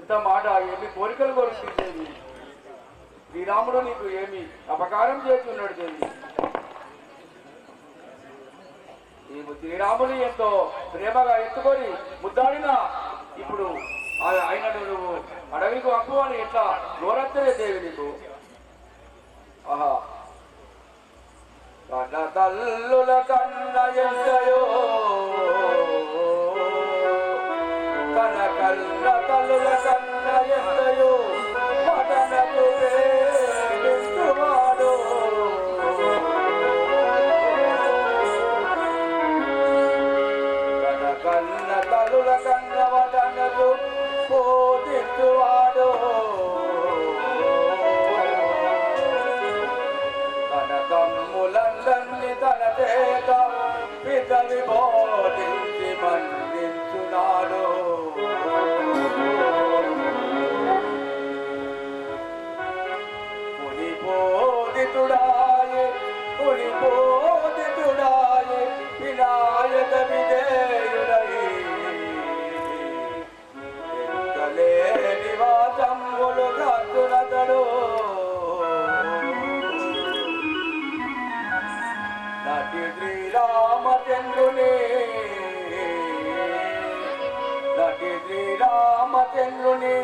ఎంత మాట ఎన్ని కోరికలు కోరుతుంది శ్రీరాముడు నీకు ఏమి అపకారం చేస్తున్నాడు దేవి నీకు శ్రీరాముని ఎంతో ప్రేమగా ఎత్తుకొని ముద్దాడినా ఇప్పుడు ఆయనను నువ్వు అడవికు అప్పు అని ఎట్లా నోరత్తలే దేవి నీకు ఆహా కన్న తల్లుల కన్న ఎంతయో కన్న కన్న తల్లుల కన్న ఎంతయో పటనకు వేడువాడు కన్న కన్న తల్లుల కన్న వటనకు పోదివాడు తన తమ్ములందరినీ తన చేత పితవి బోధించి మందించున్నాడు మునిపోదితుడాయే మునిపోదితుడాయే వినాయక విజయుడై ఎంతలేని వాచమ్ములు కత్తునతడు నటి శ్రీరామచంద్రుని నటి శ్రీరామచంద్రుని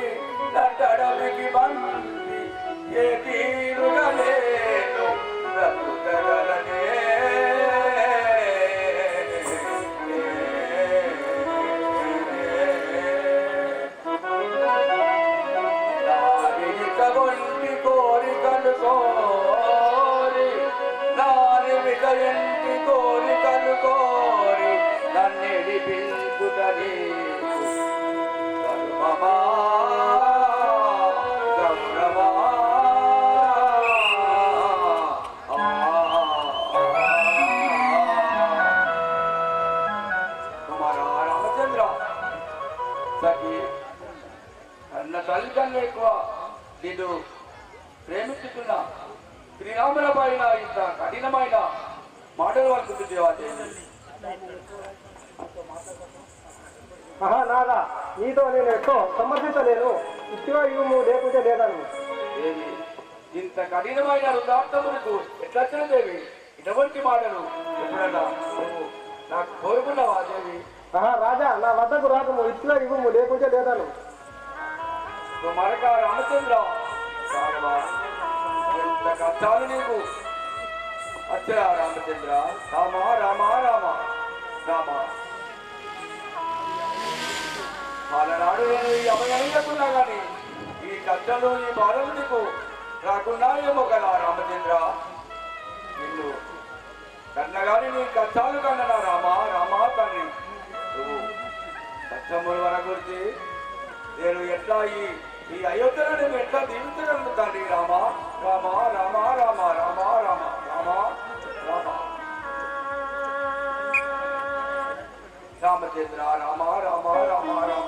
నటడవికి బంది ఏ తీరుగా లేదు బ్రతుకగలనే నారిక వంటి కోరికలు కోరి నారిక ఎంటి కోరికలు కోరి నన్నిడి పిలుపుదని గర్వమా గౌరవా కుమారా రామచంద్ర సఖి అన్న తల్లి కన్నా ఎక్కువ నేను ప్రేమించుతున్న శ్రీరాముల పైన ఇంత కఠినమైన మాటలు అనుకుంటుంది నాదా నీతో నేను ఎక్కువ సమర్థించలేను ఇచ్చివా ఇవ్వము లేకుంటే లేదను దేవి ఇంత కఠినమైన వృద్ధార్థములకు ఎట్లొచ్చిన దేవి ఇటువంటి మాటలు ఎప్పుడన్నా నువ్వు నాకు కోరుకున్నావా దేవి రాజా నా వద్దకు రాకము ఇచ్చివా ఇవ్వము లేకుంటే లేదను మరొక రామచంద్ర ఎంత కష్టాలు నీకు అచ్చరా రామచంద్ర రామ రామ రామ రామ ఆలనాడు నేను ఈ అభయకున్నా కానీ ఈ కష్టలు ఈ బాధలు నీకు రాకుండా ఏమో కదా రామచంద్ర నిన్ను కన్నగాని నీ కష్టాలు కన్నా రామ రామ తండ్రి నువ్వు కష్టముల వర గురించి నేను ఎట్లా ఈ అయోధ్యలో నేను ఎట్లా దీవించగలుగుతాను రామ రామ రామ రామ రామ రామ రామ రామ రామచంద్ర రామ రామ రామ రామ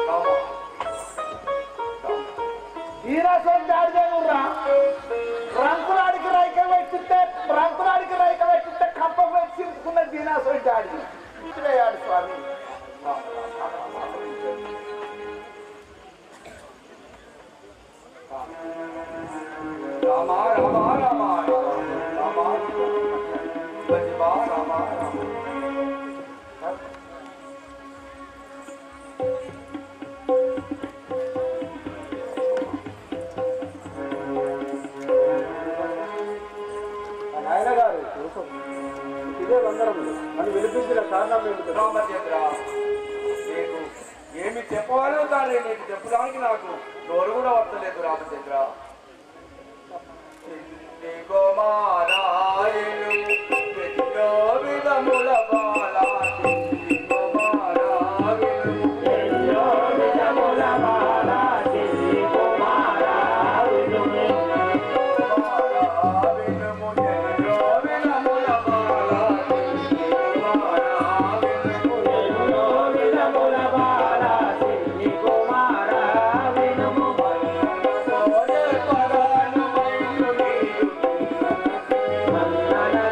రామ రంకులాడికి రైక పెట్టితే కప్ప పెట్టించుకున్న దీనాసోటి డాడి ఇటువేయాడు స్వామి రామ రామ రామ రామ శివ రామ రామ నాయన గారు ఇదే వందరములు అని వినిపించిన కారణం ఏమిటి రామచంద్ర నీకు ఏమి చెప్పవాలో దాన్ని నీకు చెప్పడానికి నాకు నోరు కూడా వస్తలేదు రామచంద్ర కుమారాయను ఎన్నో విధముల బాలా Nana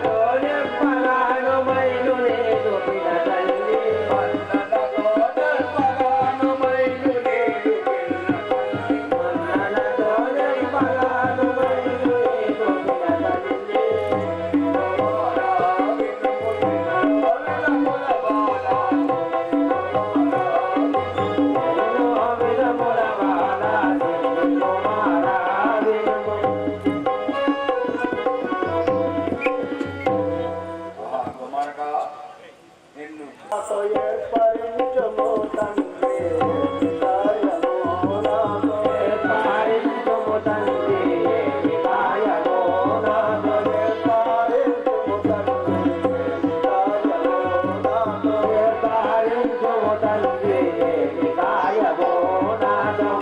తండ్రి కాయమో నాదో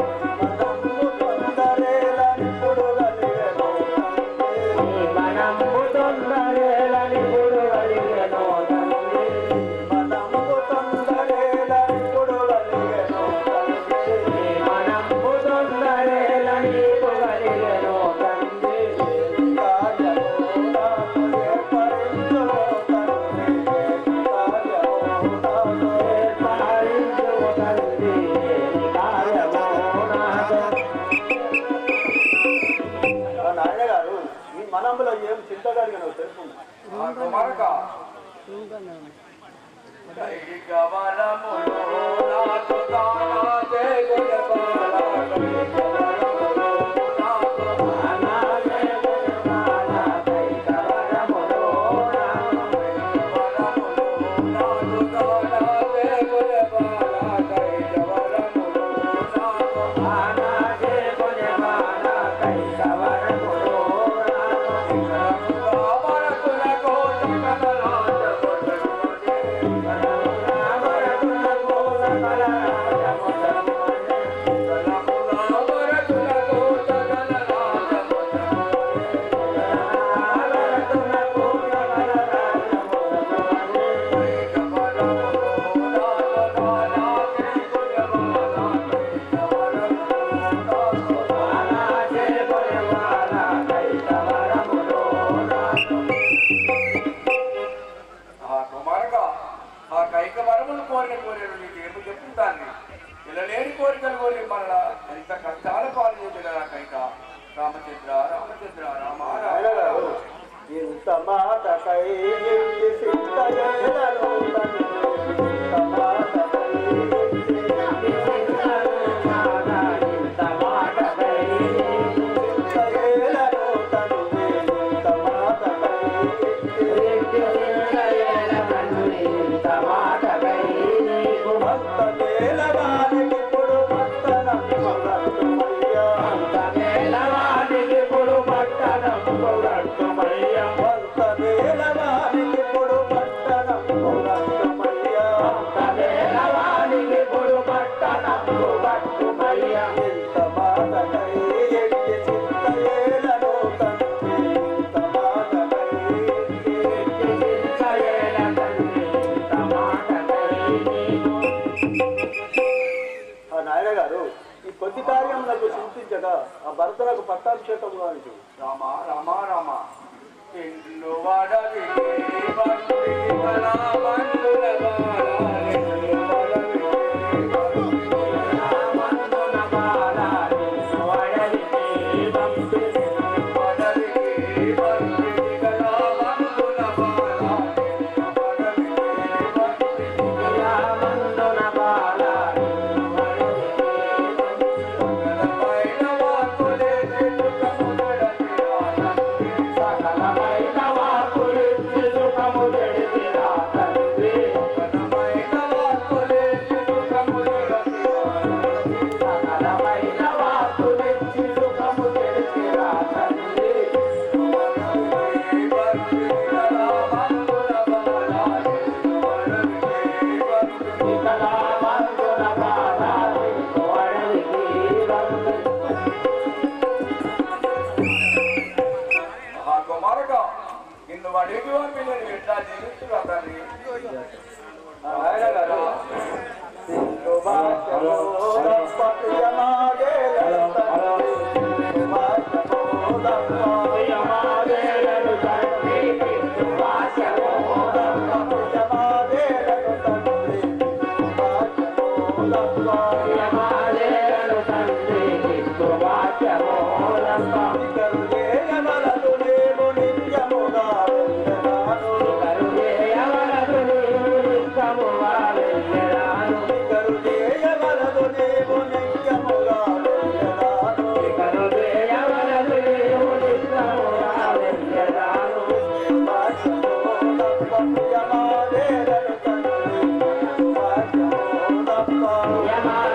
మనము తొందరేలనిప్పుడు కలిగెను మనము తొందరేలనిప్పుడు కలిగెను తండ్రి మనము తొందరేలనిప్పుడు కలిగెను మనము తొందరేలనిపు కలిగెను తండ్రి నాయన గారు ఈ మనంలో ఏం చింత కలిగిన తెలుసు కుమారక దైవిక వరములో నాకు తానా దేవుని బాల దైవిక వరములో నాకు తానా దేవుని బాల దైవిక వరములో నాకు తానా దేవుని బాల దైవిక వరములో నాకు తానా దేవుని బాల దైవిక వరములో వరకులకు సకల కోరిన నీకు ఏమి చెప్తుంటాన్ని ఇలా లేని కోరికలు కోరి మళ్ళా ఎంత కష్టాల పాలు చేసిన కైక రామచంద్ర రామచంద్ర రామ ఇంత మాట కై సింతయలను ఇంత మాట ఆ భర్తలకు పట్టాభిషేకం గానికి రామ రామ రామ ఇండ్లు వాడవి బండి బలా బండుల బాల ఇండ్లు వాడవి బండుల బాల వాడవి బండి వాడవి బండి బలా బండుల బాల వాడవి బండి బలా బండుల బాల Yama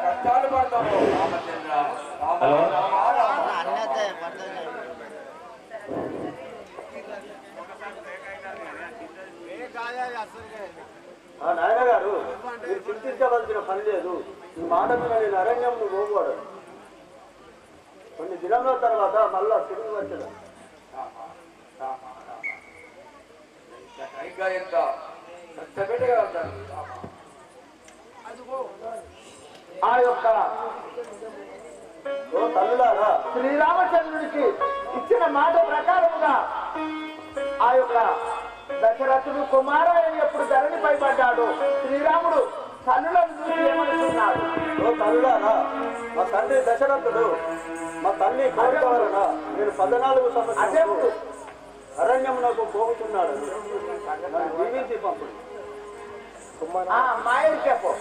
కష్టాలు పడతాము రామచంద్ర. నాయన గారు మీరు చింతించవలసిన పని లేదు. ఈ మాట మీద నేను అరణ్యం పోకూడదు. కొన్ని దినముల తర్వాత మళ్ళా తిరిగి వచ్చేదా ఇంకా ఎంత కష్టపెట్టగా ఆ యొక్క తల్లులారా శ్రీరామచంద్రుడికి ఇచ్చిన మాట ప్రకారముగా ఆ యొక్క దశరథుడు కుమారాయణ ఎప్పుడు ధరణిపై పడ్డాడు శ్రీరాముడు తల్లులను చూసి ఏమనుకున్నాడు? ఓ తల్లులారా, మా తండ్రి దశరథుడు మా తల్లి కోరిక వలన నేను 14 సంవత్సరాలు అరణ్యమునకు పోగుతున్నాడు. దీవించి పంపుడు మాయలు చెప్పు.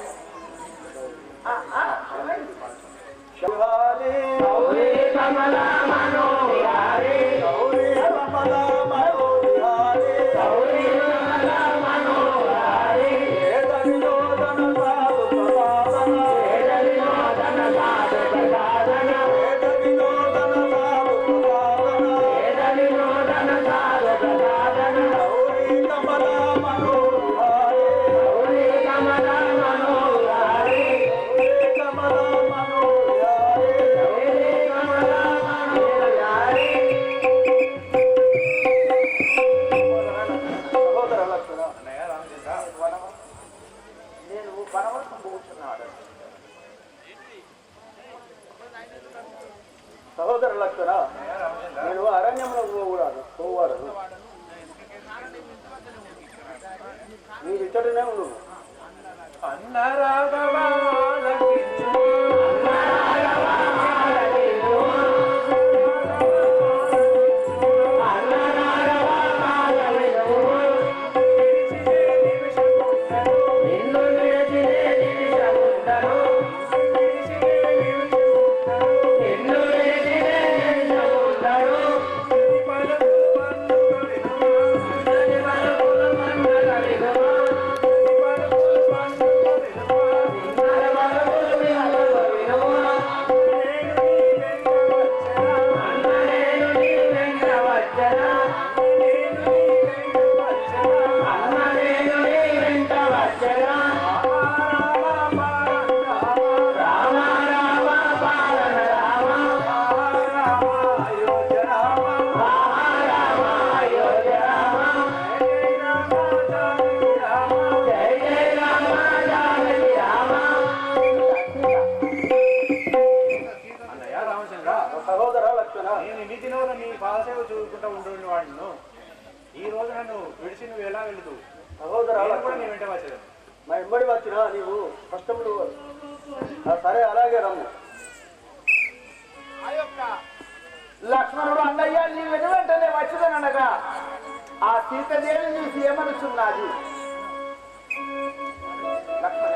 శివారి గౌరీ కమలా మనోహరి గౌరీ కమలా మనోహరి గౌరీ కమలా మనోహరి వేద వినోదన సాధు ప్రసాదన వేద వినోదన సాధు ప్రసాదన వేద వినోదన సాధు ప్రసాదన వేద వినోదన సాధు ప్రసాదన గౌరీ కమలా మనోహరి గౌరీ కమలా మనోహరి గౌరీ కమలా సహోదర లక్షణ నేను అరణ్యంలో పోవాడను. నీవు ఇచ్చటనే ఉండు. చూసుకుంటూ ఉంటున్న వాడిను ఈ రోజు నన్ను విడిచి నువ్వు ఎలా వెళుతూ సహోదరా కూడా నీ వెంట వచ్చేది మా ఎంబడి వచ్చినా నీవు కష్టములు సరే అలాగే రమ్ము. లక్ష్మణుడు అన్నయ్య నీ వెను వెంటనే వచ్చిదనగా ఆ సీతదేవి చూసి ఏమనుచున్నది? లక్ష్మణ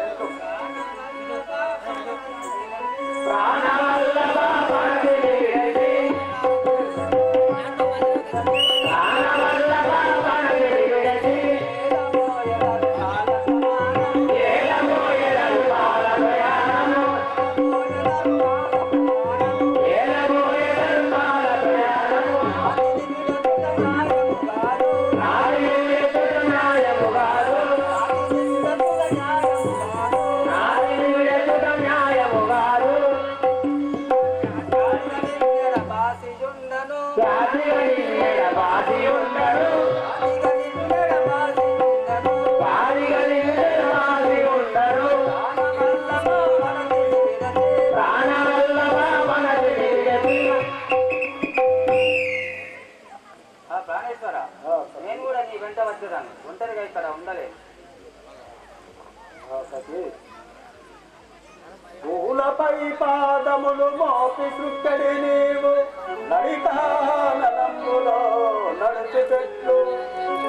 జాతిగా నిన్నెడ బాసి ఉండడు వారిగా నిన్నెడ బాసి ఉండడు ప్రాణవల్లభ మనది నిరతి ప్రాణేశ్వర నేను కూడా నీ వెంట వచ్చేదాన్ని ఒంటరిగా ఇక్కడ ఉండలేదు. పూలపై పాదములు మోపి సుక్కడి నీవు నడికానంబులో నడుచు చెట్లు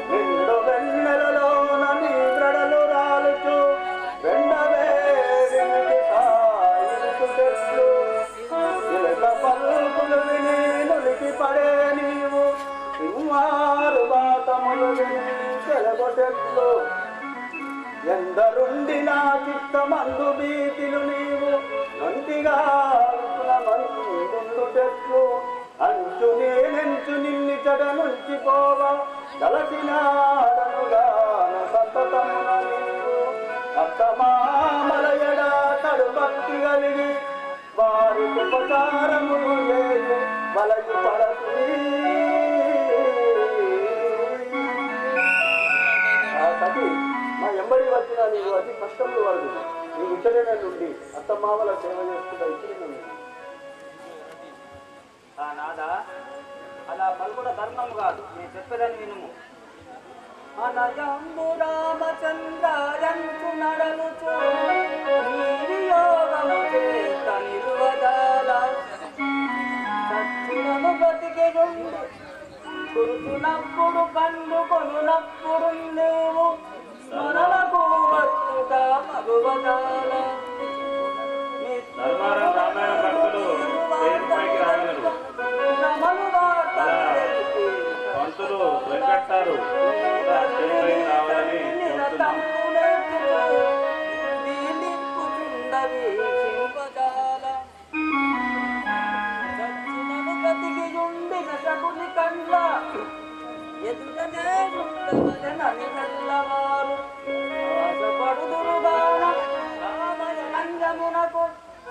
నిండు వెన్నెలలోన నీ బ్రడలు రాలుచు వెండవేరికి సాయించు చెట్లు ఇలక పలుకులు విని నులికి పడే నీవు సింహారు బాతములు విని చెలగొట్టెట్లు ఎందరుండి నా చిత్తమందు బీతిలు నీవు నొంటిగా మందు చెట్లు అంచు నేనెంచు నిన్ని చెడ నుంచి పోవా కలసినాడనుగాన సతతమున నీవు అత్తమామలయడ కడు భక్తి కలిగి వారి ఉపచారములు లేదు వలకి పడతీ సతి మా ఎంబడి వచ్చిన నీవు అతి కష్టంలో వాడు నీ ఇతరుల నుండి అత్తమామల సేవ చేసుకుంటా ఇచ్చిన నాదా అలా పలుకుడ ధర్మం కాదు, నేను చెప్పేదని వినుము. అనయంబు రామచంద్రంచు నడలుచు యోగము చేత నిలువదాల సత్యులను బ్రతికెయుండు కురుతునప్పుడు కన్ను కొనునప్పుడు లేవు మనలకు వచ్చుట మగువదాల ధర్మారం రామాయణ భక్తులు స్టేజ్పైకి రాగలరు. పంతులు వెంకటారు స్టేజ్పైకి రావాలని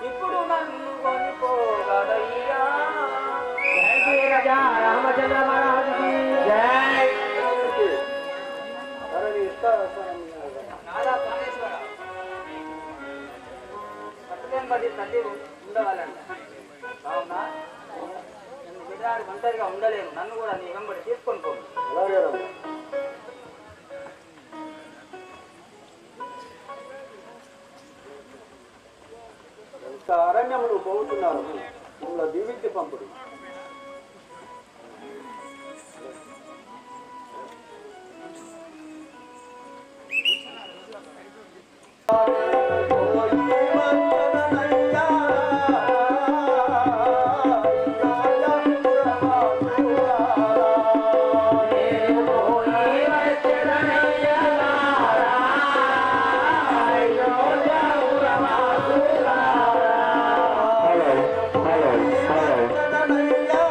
ఇప్పుడు నన్ను కొనిపోగలయ్యా. జై శ్రీ రాజా రామచంద్ర మహారాజ్ కి జై. నాదా ప్రాణేశ్వర సత్యం పది తల్లి ఉండవాలంట. అవునా, నేను బిడ్డాడు ఒంటరిగా ఉండలేను, నన్ను కూడా నీ వెంబడి తీసుకొని పో. అరణ్యములు పోతున్నారు, మమ్మల్ని దీవించి పంపుడు. హలో హలో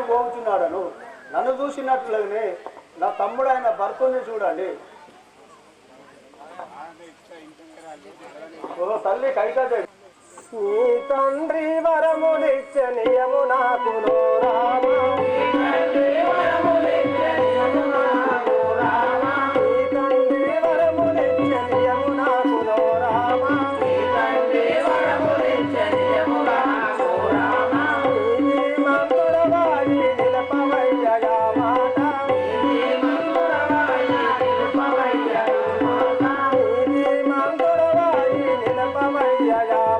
అరణ్యం పోతున్నాడను. నన్ను చూసినట్లుగానే నా తమ్ముడైన భర్తని చూడండి. ఓ తల్లి కైకదేవి, నీ తండ్రి వరములిచ్చని యమునాకులో రామ, నీ తండ్రి వరములిచ్చని యమునాకులో రామ, నీ తండ్రి వరములిచ్చని యమునాకులో రామ, నీ తండ్రి వరములిచ్చని యమునాకులో రామ, నీది మంగళవాయి నిలపవయ్య మాట, నీది మంగళవాయి నిలపవయ్య మాట, నీది మంగళవాయి నిలపవయ్య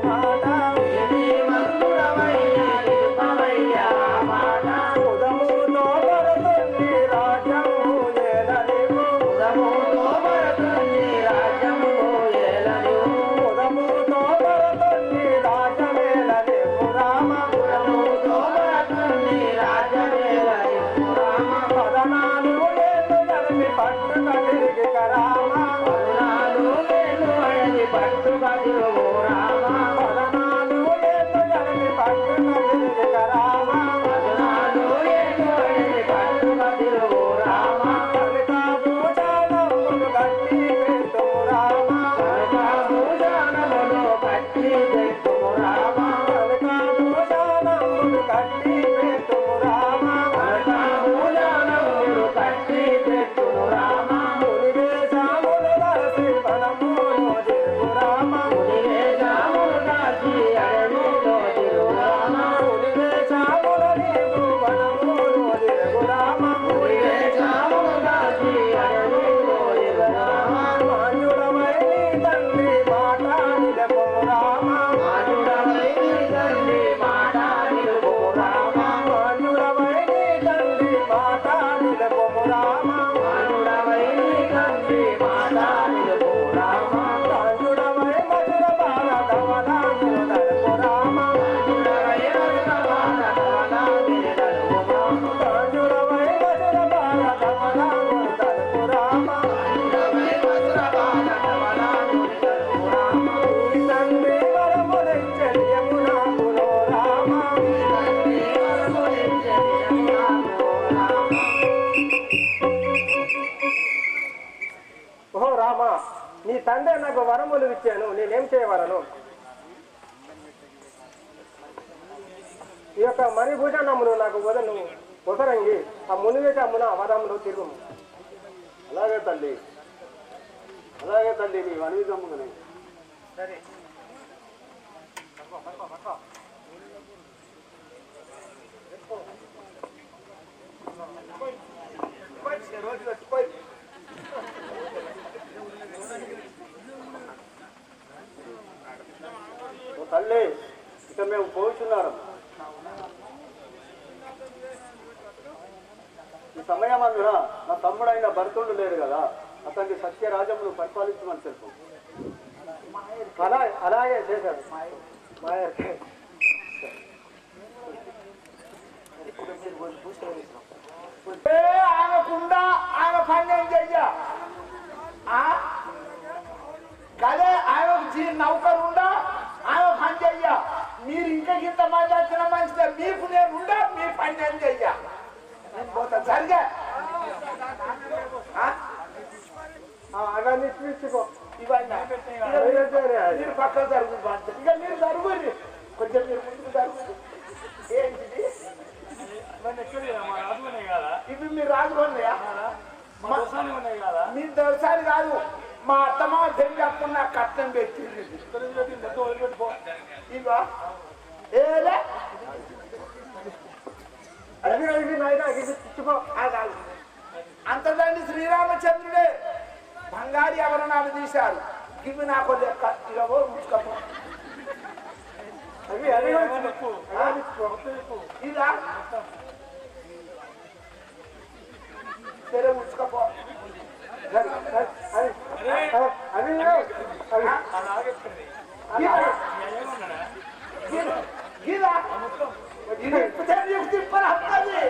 మాట, నీది మంగళవాయి నిలపవయ్య మాట, ఉదముతో భరతుని రాజ్యము ఏలనివు, ఉదముతో భరతుని రాజ్యము ఏలనివు, ఉదముతో భరతుని రాజ్యమేలనివు రామ, ఉదముతో భరతుని రాజ్యమేలనివు రామ, 14 ఏళ్ళు నడిమి పట్టుక తిరిగి రామ, 14 ఏళ్ళు నడిమి పట్టుక తిరుగు రామ, 14 ఏళ్ళు నడిమి పట్టుక తిరిగి రామ, 14 ఏళ్ళు నడిమి పట్టుక తిరుగు రామ, కనకాభూషణములు కట్టి పెట్టుము రామ, కనకాభూషణములు కట్టి పెట్టుము రామ, కనకాభూషణములు కట్టి పెట్టుము రామ, కనకాభూషణములు కట్టి పెట్టుము రామ, మునివేషములు దర్శి వనములో తిరుగు రామ, మునివేషములు దర్శి అడవిలో తిరుగు రామ, మునివేషములు నీవు వనములో తిరుగు రామ, మునివేషములు దర్శి అడవిలో తిరుగు రామ, మాన్యుడవై నీ తండ్రి మాట నిలపము రామ, మాన్యుడవై నీ తండ్రి మాట నిలపము రామ, మాన్యుడవై నీ తండ్రి మాట నిలపము రామ, మాన్యుడవై నీ తండ్రి మాట నిలపము రామ, మాన్యుడవై మధుర భారతవనాములు నడుపు రామ, మాన్యుడవై మధుర భారతవనాములు నడుపు రామ, మాన్యుడవై మధుర భారతవనాములు నడుపు రామ, మాన్యుడవై మధుర భారతవనాములు నడుపు రామ, నీ తండ్రి వరములిచ్చని యమునాకులో రామ, నీ తండ్రి వరములిచ్చని యమునాకులో రామ. ఓహో రామ, నీ తండ్రి నాకు వరములు ఇచ్చాను, నేనేం చేయవలను? ఈ యొక్క మణిభూషణమును నాకు వదను వసరంగి ఆ మునివేటమున వరములు తిరుగుము. అలాగే తల్లి, అలాగే తల్లి, నీ వనవిధముగానే. సరే ఓ తల్లి, ఇక మేము పోతున్నాం. ఈ సమయమందున నా తమ్ముడైన భర్తుండు లేడు కదా, అతనికి సత్యరాజమును పరిపాలించమని తెలుపు. అలాగే చేశాడు మాయర్. ఆగకుండా ఆమె పని చెయ్య కదే ఆమెకు నౌకరు ఉండా ఆమె పని చెయ్య. మీరు ఇంకా ఇంత మంది వచ్చిన మంచిదే, మీకు నేను ఉండా మీ పని నేను చెయ్య. నేను పోతా సరిగా అవన్నీ చూసుకో. ఇవన్నీ మీరు పక్కన జరుగు, ఇక మీరు జరుగురి, కొంచెం మీరు ముందుకు జరుగు. ఏంటిది ఇవి మీరు రాజుకున్నాయా? మీ దర్శనాలు కాదు, మా అత్తమ్మ తెలివి అప్పుడు నాకు కట్టం పెట్టింది. ఇవా ఏలే అంతదండి శ్రీరామచంద్రుడే బంగారి ఆభరణాలు తీశారు. ఇవి నాకు లెక్క ఇలాగో ఉంచుకపో. అవి ఇలా తెర ఉంచుకపో. ఇది ఇప్పుడే నీకు తిప్పలు వస్తుంది,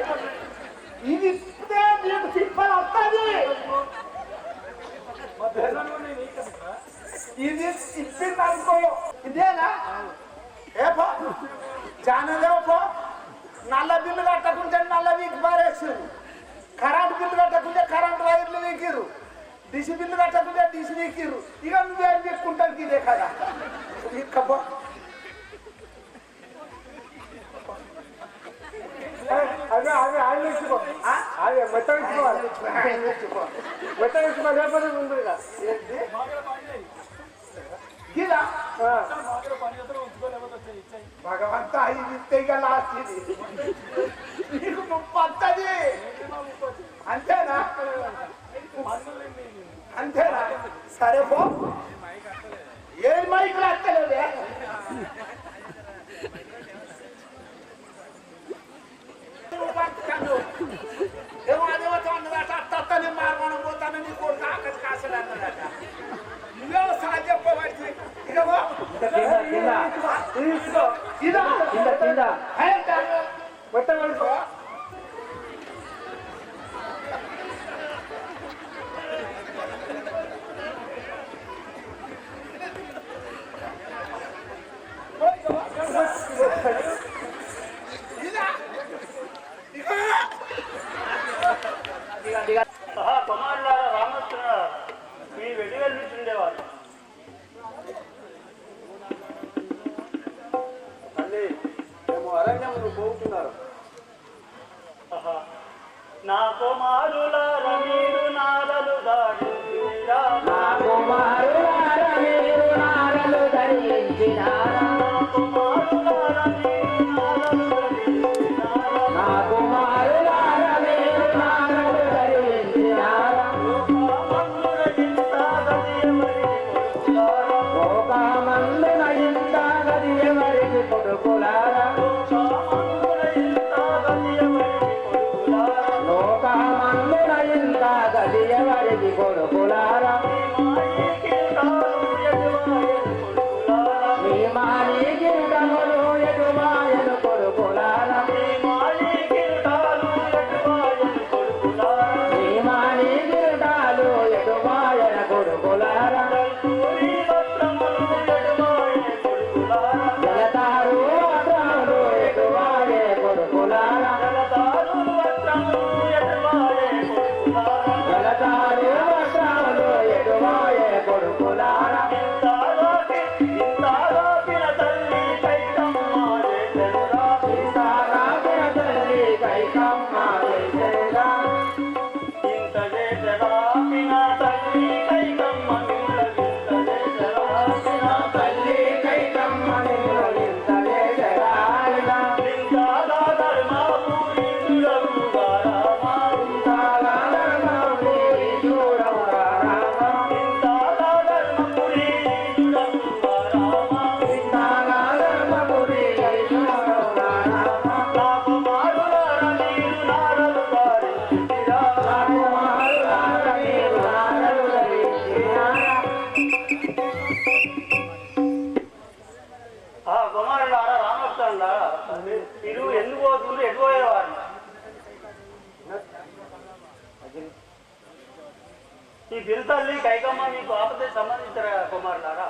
ఇది ఇప్పుడే నీకు తిప్పలు వస్తుంది. ఇది ఇప్పింది అనుకో, ఇదేనా ఏ పో జానలేవో పో. నల్ల బిల్లు కట్టకుంటే నల్ల వేసారు. కరెంట్ బిల్లు కట్టకుంటే కరెంట్ వైర్లు వీకిరు, డిసి బిల్లు కట్టకుంటే డిసి వీకిరు. ఇక నువ్వేం వీక్కుంటావు ఇదే కదా వీక్కబ్బా. అదే అదే ఆయన ఇచ్చుకో, అదే మొత్తం ఇచ్చుకోవాలి, మొత్తం ఇచ్చుకో, లేకపోతే ముందుగా ఇలా భగవంతా ఇది ఇస్తే ఇక లాస్ట్ ఇది నీకు 30 అంతేనా? అంతేనా? సరే పో, ఏ మైకులు వస్తలేదే. ఏమో అదేవతో అన్నదట, అత్తని మార్గం పోతాను నీ కొడుకు ఆకలి కాసలు అన్నదట. నువ్వేమో సాధ్యం చెప్పబట్టి ఇదవో ఇదా మొత్తం అనుకో. కుమారులారా రామచంద్ర మీ వెడి వెళ్ళుతుండేవారు. తల్లి మేము అరణ్యమును పోతున్నారు. నా కుమారులార మీరు నారలు దాటించిరా, నా కుమారులార మీరు నారలు ధరించినారా, నా కుమారులార మీరు నారలు ధరించినారా, నా కుమారులార మీరు నారలు ధరించినారా, లోకమందున ఇందాగది ఎవరికి కొడుకులారా, లోకమందున ఇందాగది ఎవరికి కొడుకులారా, మీ మాని కిరీటములు ఎటువాయను కొడుకులారా, మీ మాని కిరీటాలు ఎటువాయన కొడుకులారా, జలతారు వస్త్రములు ఎటువాయే కొడుకులారా, జలతారు వస్త్రములు ఎటువాయే కొడుకులారా, సీతారాముల తల్లి కైకమ్మ చేసేదా, తల్లి కైకమ్మ నిన్ను ఇంత చేసేదానిదా, ఇంతగా ధర్మముని చూడవురా రామా, ఇంతగా ధర్మముని చూడవురా రామా, నా కుమారులార మీరు నారలు ధరించినారా, కుమారులారా రామచంద్రులారా మీరు ఎందుకు పోతుండ్రు, ఎటు పోయేవారు? ఈ బిరుతల్లి కైకమ్మ మీకు ఆపద సంబంధించిన కుమారులారా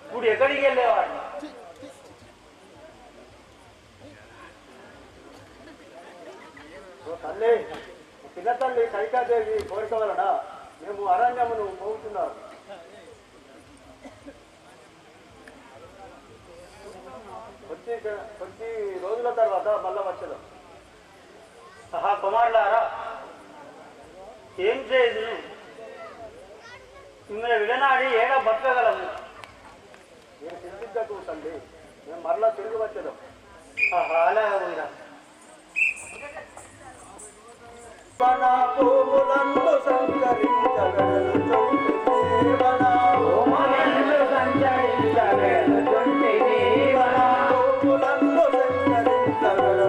ఇప్పుడు ఎక్కడికి వెళ్ళేవారు? తల్లి చిన్న తల్లి కైకాదేవి కోరిక వలన మేము అరణ్యమును పోతున్నాము. కొద్ది రోజుల తర్వాత మళ్ళా వచ్చేదాం. కుమారులారా ఏం చేయదు, మిమ్మల్ని విడనాడి ఏడా బతకగలము. నేను చింతించకు తల్లి, మేము మరలా తిరిగి వచ్చేదాం. అలాగే పోయిరా. పూములందు సంచరించగలరు ఓమనందు సంచరించగలుగుచుంటి నీవనా, పూములందు సంచరించగలరు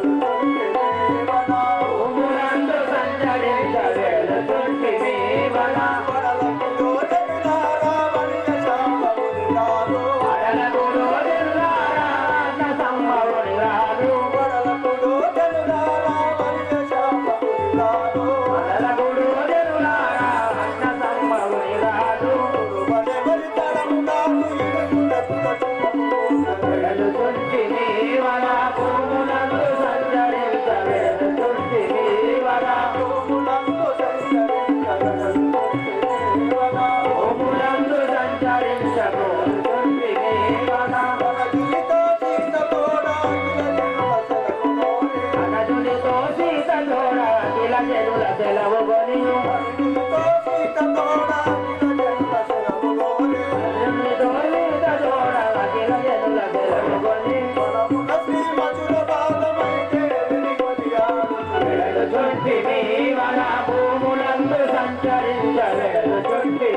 ఓమనందు సంచరించగలుగుచుంటి నీవనా, పడలకు యోజనులారా వనియ శాపముని రాదు, అడలకు రోజులారా అన్న సంభవుని రాదు, పడలకు యోజనులారా వనియ శాపముని రాదు, అడలకు రోజులారా అన్న సంభవుని రాదు, వనెవరి తరము నాకు ఇడుగులకు గలుచుంటి నీవనా, ఓమనందు సంచరించగలుగుచుంటి సెలవుకొని సీత తోడ జన్మ సెలవుగోరే సీత జోడ అఖిల జనుల సెలవుకొని మనమున శ్రీ మధుర పాదమైతే చుంటి వన భూములందు సంచరించ వెడలు చుంటి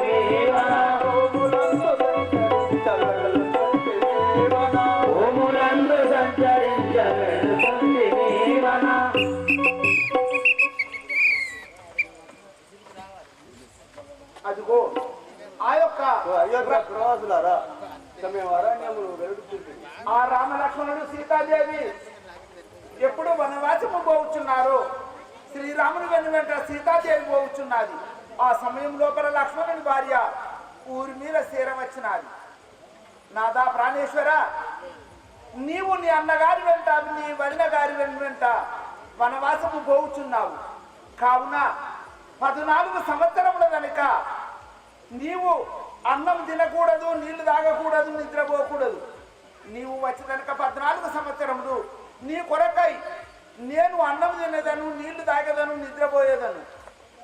వన భూములందు సంచరించ వెడలు చుంటి వన అదిగో ఆ యొక్క అయోధ్య ప్రవాసులారా మేము అరణ్యములు వెలుగుతుంది ఆ రామలక్ష్మణుడు సీతాదేవి ఎప్పుడు వనవాసము పోవచ్చున్నారు శ్రీరాముని వెనువెంట సీతాదేవి పోవచ్చున్నది ఆ సమయం లోపల లక్ష్మణుని భార్య ఊరి మీద చేరవచ్చినది నాదా ప్రాణేశ్వర నీవు నీ అన్నగారి వెంట నీ వదిన గారి వెంట వనవాసము పోవచ్చున్నావు కావున 14 సంవత్సరముల వెనుక నీవు అన్నం తినకూడదు నీళ్లు తాగకూడదు నిద్రపోకూడదు నీవు వచ్చినక 14 సంవత్సరములు నీ కొరకై నేను అన్నం తినేదను నీళ్లు తాగేదను నిద్రపోయేదను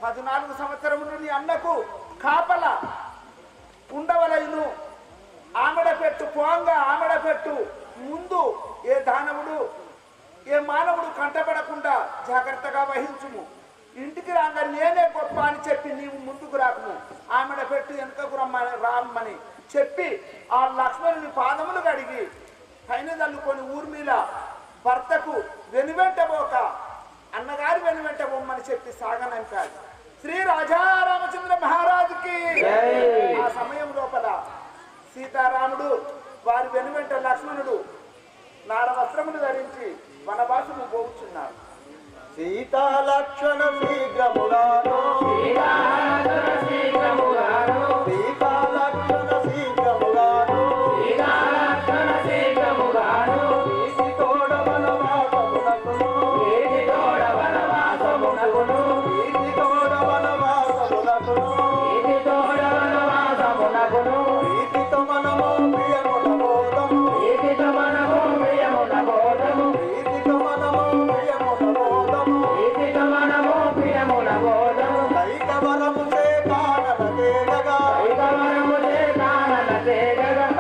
14 సంవత్సరములు నీ అన్నకు కాపల ఉండవలయును ఆమెడ పెట్టు పోంగా ఆమెడ పెట్టు ముందు ఏ దానవుడు ఏ మానవుడు కంటపడకుండా జాగ్రత్తగా వహించుము ఇంటికి రాగా నేనే గొప్ప అని చెప్పి నీవు ముందుకు రాకుము ఆమెడ పెట్టు వెనుకకు రామ్మని చెప్పి ఆ లక్ష్మణుని పాదములు కడిగి పైన తల్లుకొని ఊర్మిళ భర్తకు వెనువెంటబోక అన్నగారి వెనువెంట బొమ్మని చెప్పి సాగనంపాడు శ్రీ రాజా రామచంద్ర మహారాజుకి ఆ సమయం లోపల సీతారాముడు వారి వెనువెంట లక్ష్మణుడు నార వస్త్రములు ధరించి వనవాసము పోవుచున్నారు సీతా లక్షణ శీఘ్రముగాను సీతా లక్షణ శీఘ్రముగాను నీతి తోడ వనవాసమునకును ప్రీతితో మనము ప్రియమున బోధము కైకవరము చే కానన తేగగా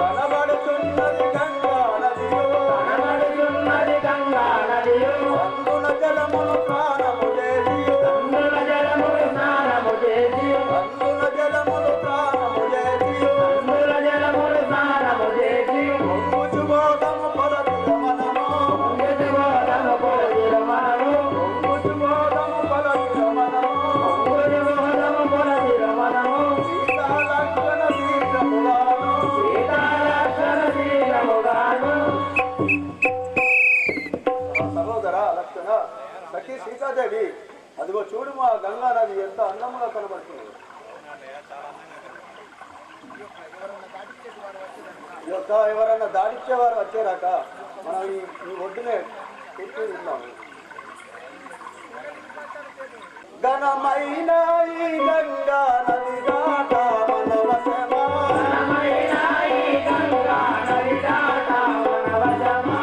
కనబడుతున్నది గంగా నదిలో అందున జలములు ప్రాణము చేసియు ఒంగుచుబోధము కొలదిగ మనము సీతా లక్షణ శీఘ్రముగాను సహోదర లక్షణ సఖి సీతాదేవి అదిగో చూడు మా గంగా నది ఎంత అందముగా కనబడుతుంది ఈ యొక్క ఎవరన్నా దాడిచ్చేవారు వచ్చారాక మనం ఈ ఒడ్డునే కూర్చొని ఉన్నాం ఘనమైన ఈ గంగా నది దాట మన వశమా ఘనమైన ఈ గంగా నది దాట మన వశమా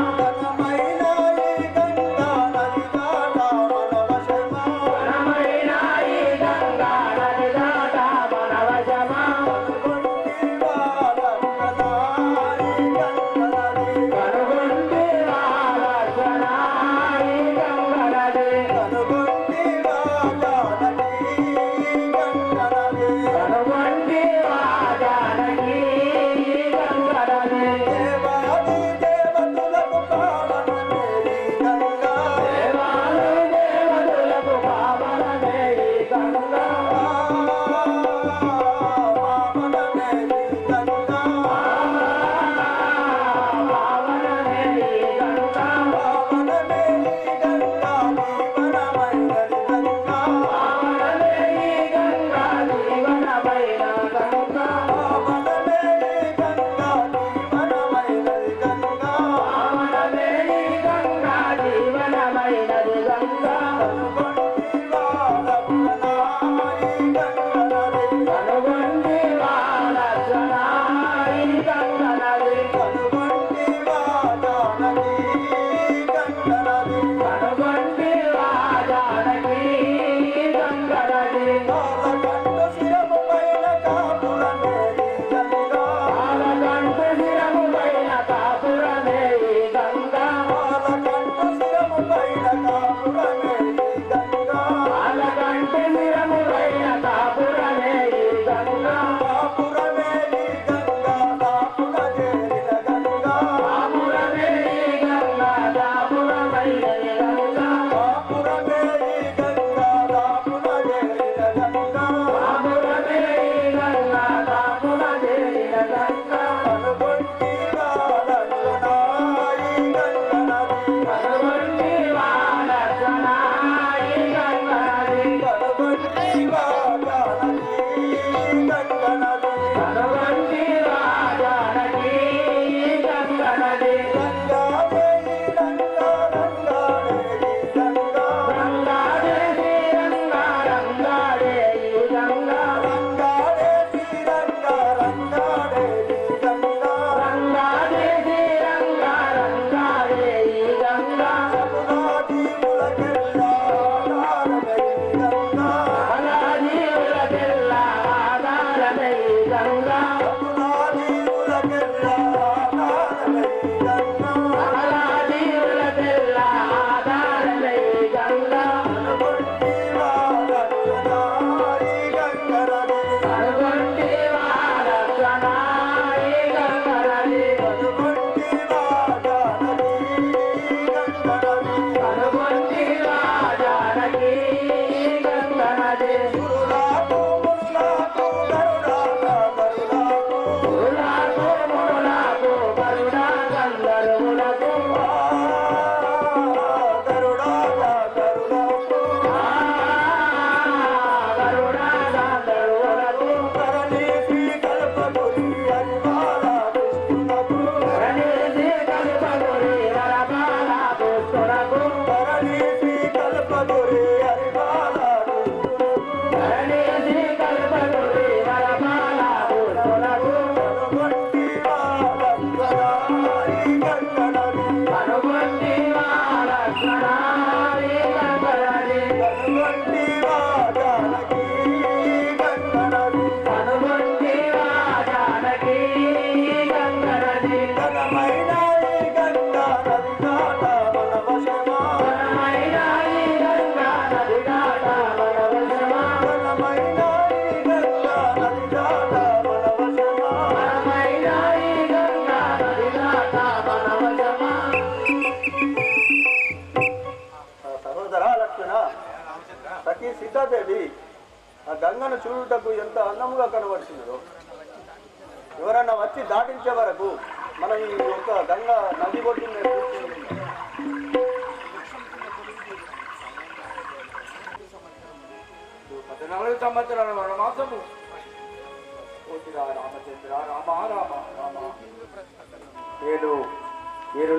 కనుగొంటివా సీతాదేవి ఆ గంగను చూడుటకు ఎంత అందంగా కనబడుతున్నదో ఎవరన్నా వచ్చి దాటించే వరకు మనం ఈ యొక్క గంగ నది ఒడ్డున పద్నాలుగు సంవత్సరాల వనవాసము కోటిరా రామచంద్ర రామ రామ రామ నేను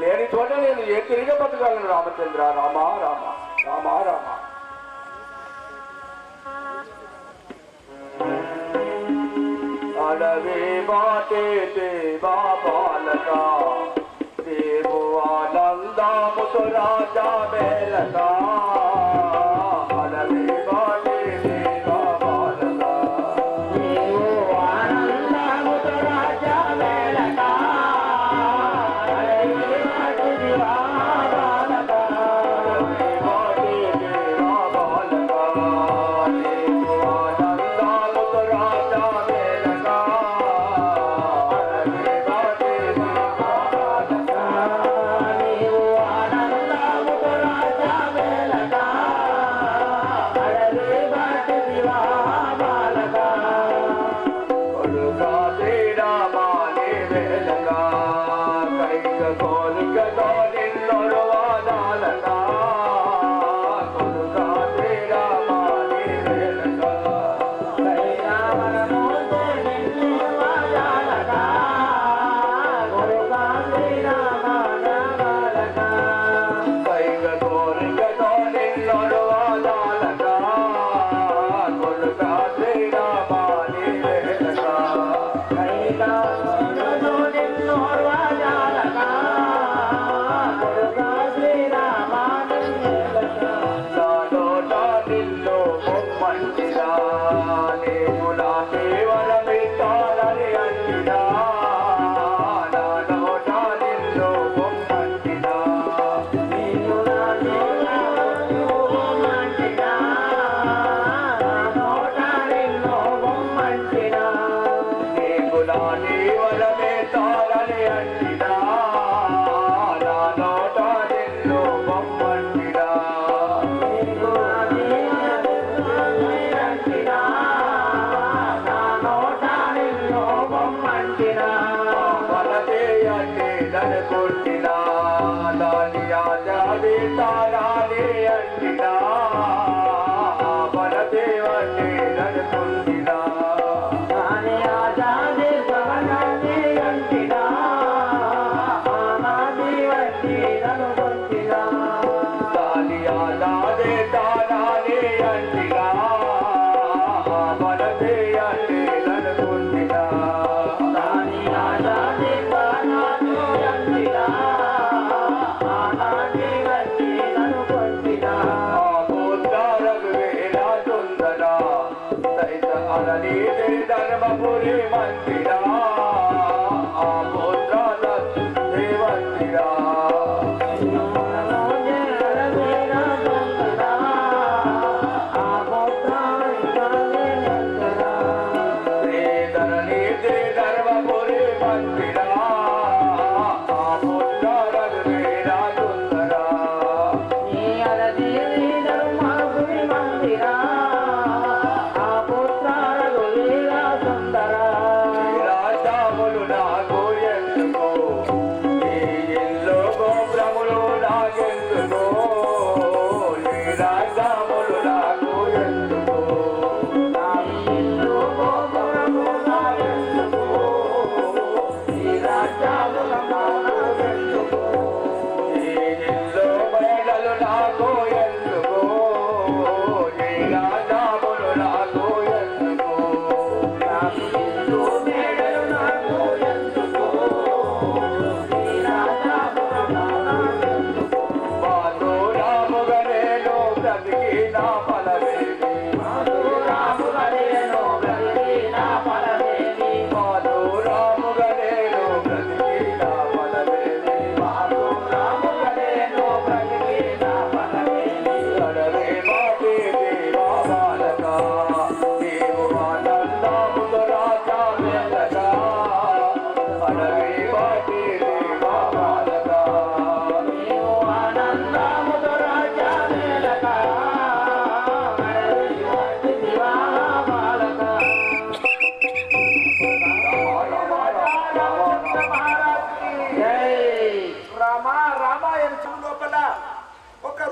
లేని చోట నేను ఏ తిరిగి బతకాలను రామచంద్ర రామ రామ రామ రామ అడవి బాటే దేవా బాలక దేవు ఆనందముతో రాజా మేలక అడవి బాటే దేవా బాలక దేవు ఆనందముతో రాజా మేలక అడవి బాటే దేవా బాలక అడవి బాటే దేవా బాలక దేవు ఆనందముతో రాజా రాజా నీవు నా దేవరమిత్తాలని అంటినా నా నోట నిన్ను బొమ్మంటినా నీవు నా బొమ్మంటినా నా నోట నిన్ను బొమ్మంటినా నీవు నా దేవరమిత్తాలని అంటినా నా నోట నిన్ను బొమ్మంటినా కొట్టినా దాని ఆజాది తారాలే అంటినా బలదేవే నడుకుంటినా దాని ఆజాది సవనాన్ని అంటినా ఆనాదివట్టి నడుకుంటినా దాని ఆజాది తారాలే అంటినా బలదేవే నడుకుంటినా దాని ఆజాది ధర్మపురి మందిరా ఆ పుత్రాల దేవందిరా శ్రీధరణి ధర్మపురి మందిరా ఆ పుత్రాల వేరా సుందరా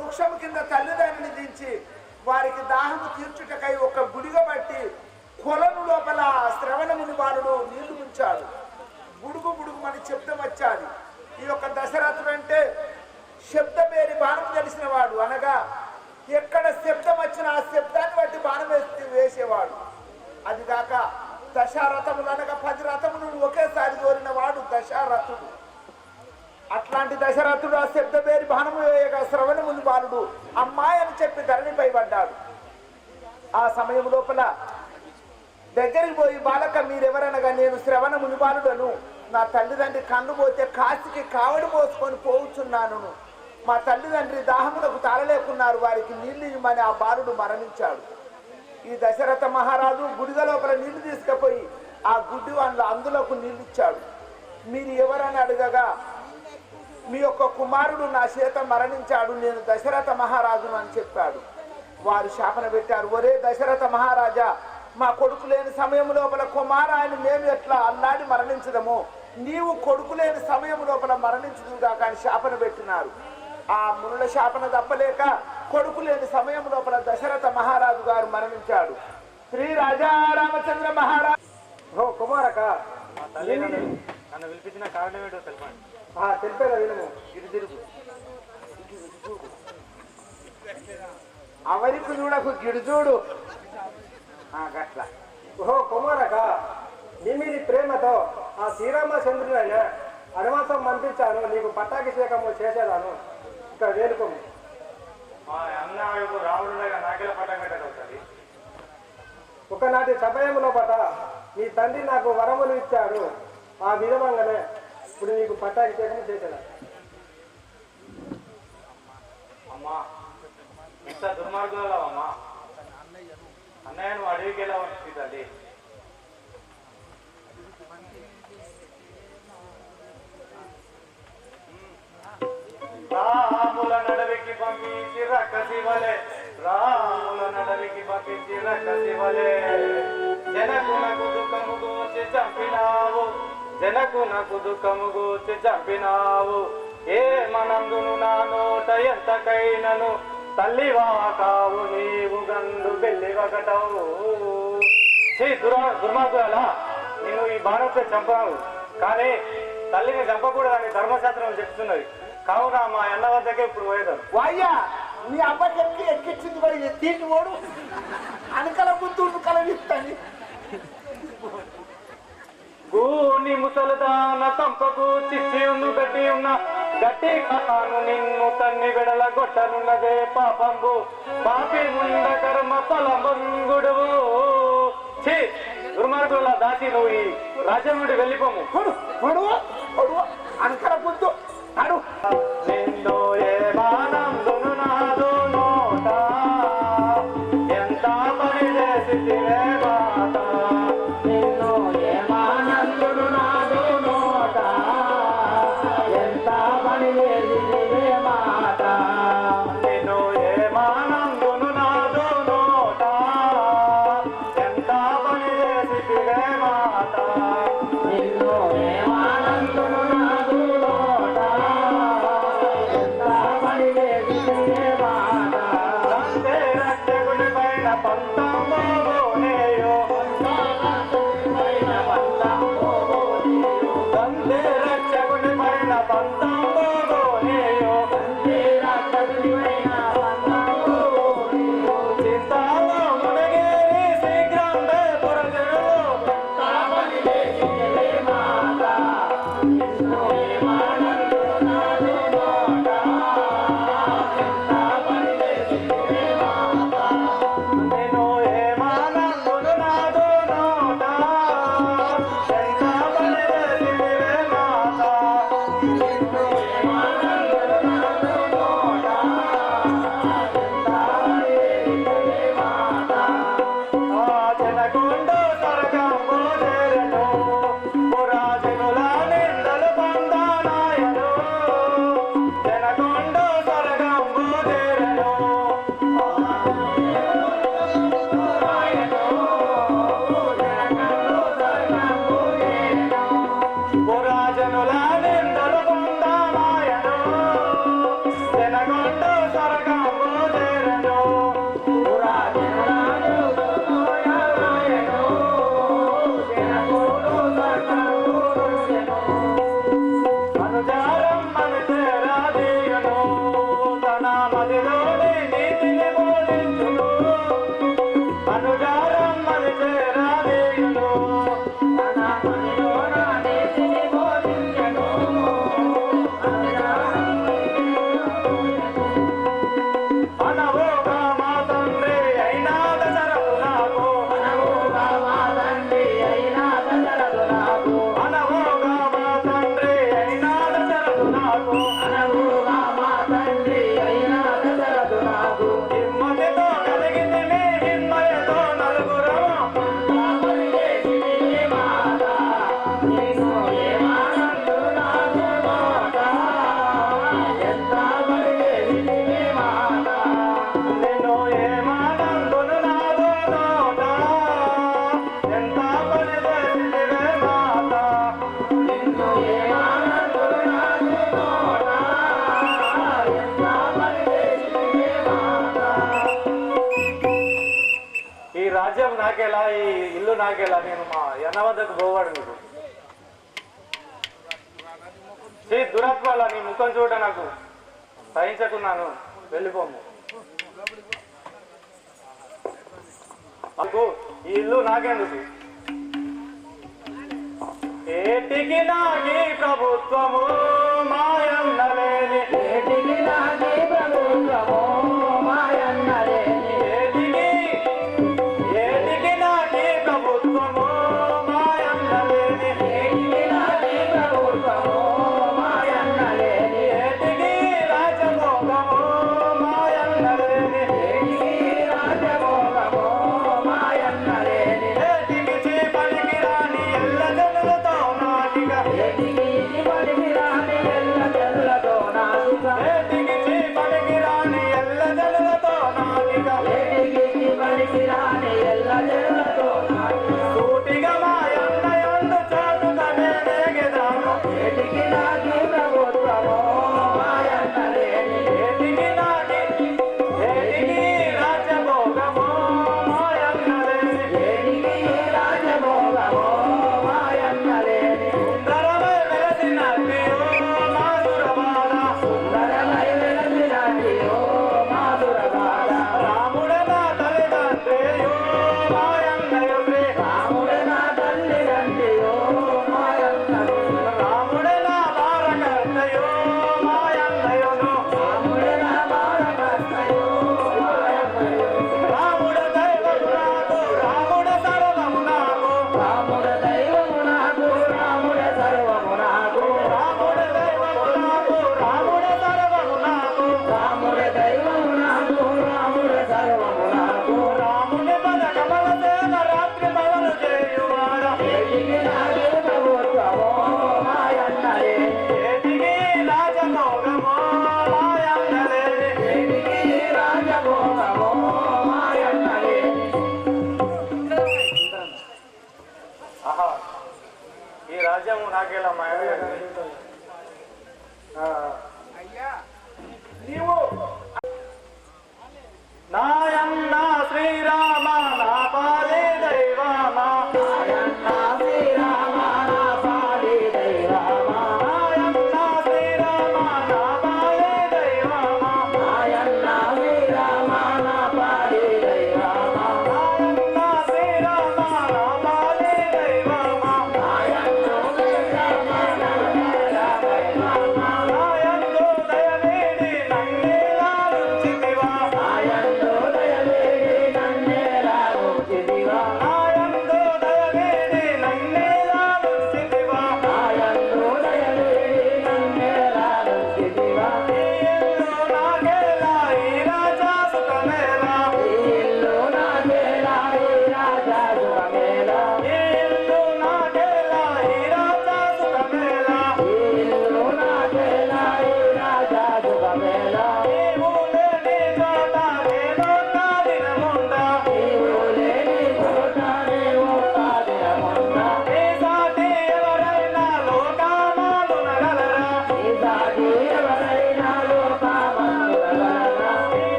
వృక్షం కింద తల్లిదండ్రుని దించి వారికి దాహము తీర్చుటకై ఒక గుడిగా బట్టి కొలను లోపల శ్రవణముని బాలుడు నీళ్లు ఉంచాడు. బుడుగు బుడుగుమని శబ్దం వచ్చాది. ఈ యొక్క దశరథుడు అంటే శబ్దమేరి బాణం తెలిసిన వాడు, అనగా ఎక్కడ శబ్దం వచ్చినా ఆ శబ్దాన్ని బట్టి బాణం వేసేవాడు. అది కాక దశరథములు అనగా 10 రథములను ఒకేసారి కోరిన వాడు దశరథుడు. అట్లాంటి దశరథుడు ఆ శబ్దమేరి బాణము వేయగా శ్రవణముని బాలుడు అమ్మాయి అని చెప్పి ధరణిపై పడ్డాడు. ఆ సమయం లోపల దగ్గరికి పోయి, బాలక మీరెవరనగా, నేను శ్రవణముని బాలుడను, నా తల్లిదండ్రి కన్ను పోతే కాశీకి కావడి మోసుకొని పోవుచున్నాను, మా తల్లిదండ్రి దాహములకు తాళలేకున్నారు, వారికి నీళ్లు ఇవ్వమని ఆ బాలుడు మరణించాడు. ఈ దశరథ మహారాజు గుడిగ లోపల నీళ్లు తీసుకుపోయి ఆ గుడ్డి వాళ్ళ అందులోకి నీళ్ళు ఇచ్చాడు. మీరు ఎవరని అడగగా, మీ యొక్క కుమారుడు నా చేత మరణించాడు, నేను దశరథ మహారాజును అని చెప్పాడు. వారు శాపన పెట్టారు, ఒరే దశరథ మహారాజా, మా కొడుకు లేని సమయం లోపల కుమారాన్ని మేము ఎట్లా అల్లాడి మరణించదము, నీవు కొడుకు లేని సమయం లోపల మరణించదుగా కానీ శాపన పెట్టినారు. ఆ మునుల శాపన తప్పలేక కొడుకు లేని సమయం లోపల దశరథ మహారాజు గారు మరణించాడు. శ్రీ రాజా రామచంద్ర మహారాజు. ఓ కుమారక, నన్ను పిలిపించిన కారణం ఏంటో తెలిపండి. తెలిపేదా వినము. అవరికి చూడకు గిడుజూడు గట్ల. ఓహో కుమారక, నీ మీది ప్రేమతో ఆ శ్రీరామచంద్రుడైన అడవాసం పంపించాను, నీకు పట్టాభిషేకము చేసేదాను, ఇక్కడ వేడుకోము. మా అన్న రాముడుగా నాకెలా పట్టం కట్టగలుగుతుంది? ఒకనాటి సమయంలో పట నీ తండ్రి నాకు వరములు ఇచ్చాడు. ఆ విధంగానే ఇప్పుడు నీకు పట్టాభిషేకం చేశాను. అమ్మా ఇంత దుర్మార్గులలో అమ్మా అన్నయ్య నువ్వు అడవికి వెళ్ళవచ్చు తల్లి. రాముల నడవికి పంపించి రక్కసివలే, రాముల నడవికి పంపించి రక్కసివలే, జనకునకు దుఃఖము గూర్చి చంపినావు, జనకునకు దుఃఖము గూర్చి చంపినావు. ఏ మనందును నా నోట ఎంతకైనను తల్లివా కావు నీవు గండు పెళ్లివగటవు. దుర్మార్గులా నేను ఈ బాణంతో చంపావు, కానీ తల్లిని చంపకూడదని ధర్మశాస్త్రం చెప్తున్నది. కావున మా అన్న వద్దకే ఇప్పుడు పోయేదాం. వాయ్యా నీ అబ్బకి ఎక్కించింది మరి తీటి ఓడు అనకల గుర్తు కలవిస్తాను. గూని ముసలదాన తంపకు చిచ్చి ఉన్ను గట్టి ఉన్న గట్టి కాను నిన్ను తన్ని వెడల గొట్టనున్నదే పాపంబు పాపి ముండ కర్మ ఫలమంగుడువు. ఛీ దుర్మార్గుల దాచి నువ్వు ఈ రాజ్యం నుండి వెళ్ళిపోము. అనకల గుర్తు అడు నిన్ను ఏ మానందును నాదు నోట ఎంత పని చేసి మాట, నిన్ను ఏమానందుడు నాదు నోట ఎంత పని చేసింది మాట, నిన్ను ఏ మానందును నాదు నోట ఎంత పని చేసి మాట, నిన్ను ఏమానందుడు నాదు నోట ఎంత పని చేసింది మాట. తంతే రక్షకుడి పైన పంతమోనేయో, తంతే రక్షకుడి పైన పంతమోనేయో, చింతాలో మునగేరి శీఘ్రంగా పురజను, నేను ఏమానందును నాదు నోట ఎంత పని చేసివే మాట, ఆ జనకుండు స్వర్గంబోదేరను, పురాజనుల నిందలు పొందానాయను, జనకుండు స్వర్గంబోదేరను, పురాజనుల నిందలు పొందానాయను, జనకుండు స్వర్గంబోదేరను. అనుజారం మనసేరాదీయను, తన మదిలోని నీతిని బోధించును, అనుజారం మనసేరాదీయను, అనవోగా మా తండ్రి అయినా దశరథు నాకు, అనవోగా మా తండ్రి అయినా దశరథు నాకు, హిమ్మతితో కలిగితిమి హిమ్మయతో నలుగురము, నిన్ను ఏమానందును నాదు నోట ఎంత పని చేసివే మాట, ఈ రాజ్యం నాకేలా, ఈ ఇల్లు నాకేలా, నేను మా అన్న వద్దకు పోవాడు మీకు. ఈ దురాత్మల నీ ముఖం చూడ నాకు సహించకున్నాను, వెళ్ళిపోము. నాకు ఈ ఇల్లు నాకెందుకు, ఏటికి నాకి ప్రభుత్వము మాయన్నలేని, ఏటికి నాకి ప్రభుత్వము మాయన్నలేని, ఏటికి నాకెలా మాయ అయ్యా నీవు నాయన్న శ్రీరామ నా పాల